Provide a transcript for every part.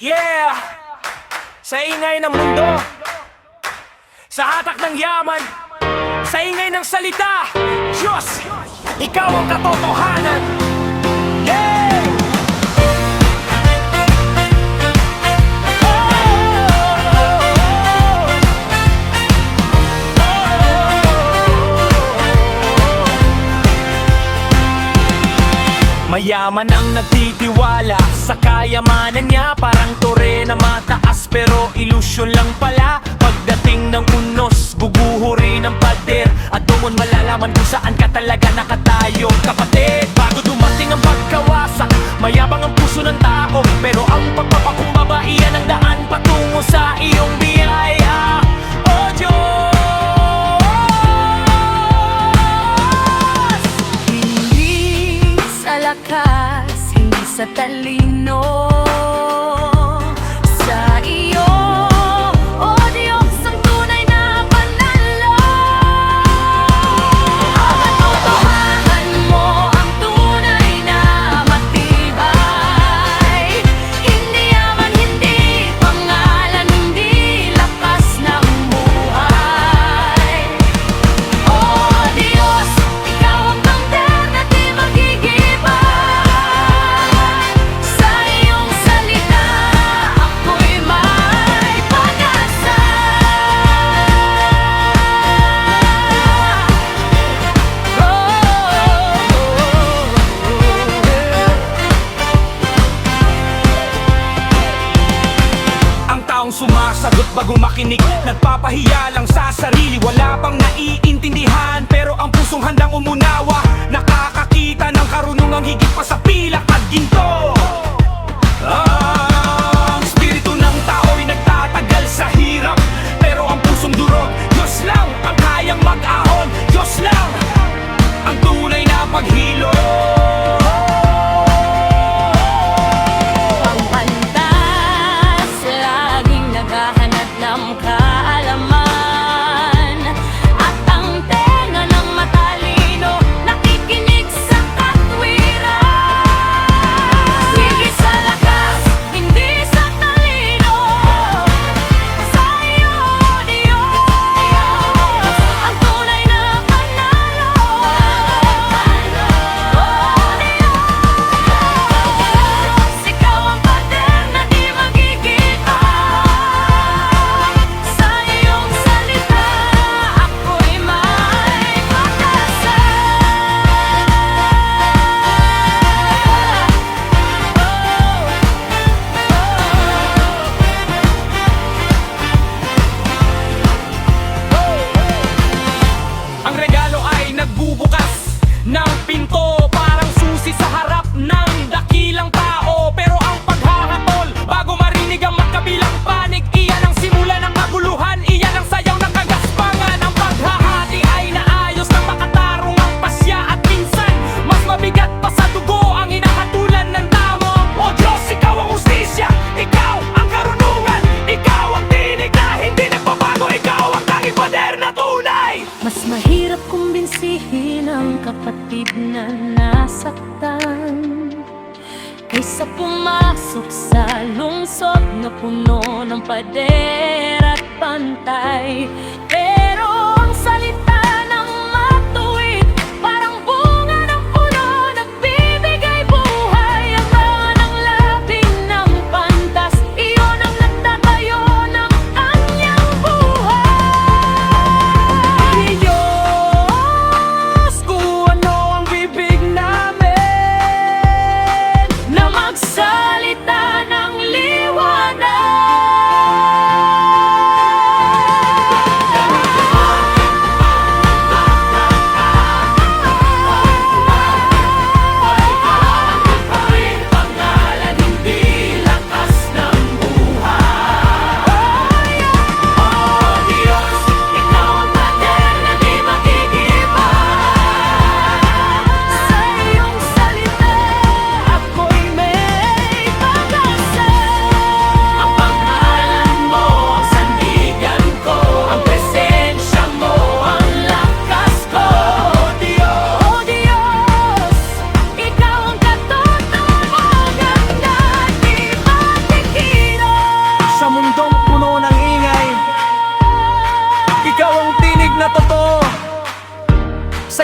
Yeah! Sa ingay ng mundo, sa hatak ng yaman, sa ingay ng salita, Diyos, ikaw ang katotohanan. Yeah! Mayaman ang nagtitiwala sa kayamanan niya. Parang tore na mataas pero ilusyon lang pala. Pagdating ng unos, bubuhuri ng pader. At doon malalaman kung saan ka talaga nakatayo. Kapatid, bago dumating ang pagkawasak, mayabang ang puso ng tao, pero ang pagpapakumbaba, iyan ang daan patungo sa iyong biyaya. Oh Diyos, lakas, hindi sa talino. Sa iyo, o Diyos, ang tunay na panalo. Ang katotohanan mo, ang tunay na matibay. Hindi yaman, hindi pangalan, hindi lakas ng buhay. O Diyos, ikaw ang bangder na di magiging. Sumasagot bago makinig, nagpapahiya lang sa sarili. Wala pang naiintindihan, pero ang pusong handang umunawa. Nakakakita ng karunungang higit pa sa pilak at ginto. Ang espiritu ng tao'y nagtatagal sa hirap, pero ang pusong durog, Diyos lang ang kayang mag-ahon. Diyos lang ang tunay na paghilo. Ang regalo ay nagbubukas ng pinto, parang susi sa harap ng dakilang tao. Pero ang paghahakol, bago marinig ang magkabilang panig, iyan ang simula ng kaguluhan, iyan ang sayaw ng kagaspangan. Ang paghahati ay naayos ng makatarong ang pasya, at minsan mas mabigat pa sa dugo ang hinahatulan ng damo. O Diyos, ikaw ang hustisya, ikaw ang karunungan, ikaw ang tinig na hindi nagbabago, ikaw ang tanging pader na tunay. Mas mahirap kumbinsihin ang kapatid na nasaktan kaysa pumasok sa lungsod na puno ng pader at pantay. Pero ang salita ng matuwid, parang bunga ng puno, nagbibigay buhay. Ang mga ng labing ng pantas, iyon ang nagtatayo ng kanyang buhay. Diyos, kung ano ang bibig namin Na magsalita ng liwanag.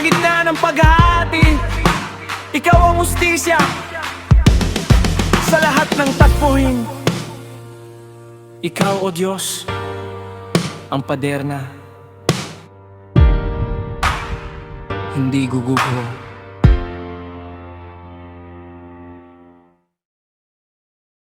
gitna ng paghahati, ikaw ang hustisya sa lahat ng tagpuin. Ikaw, O Diyos, ang pader na hindi guguho.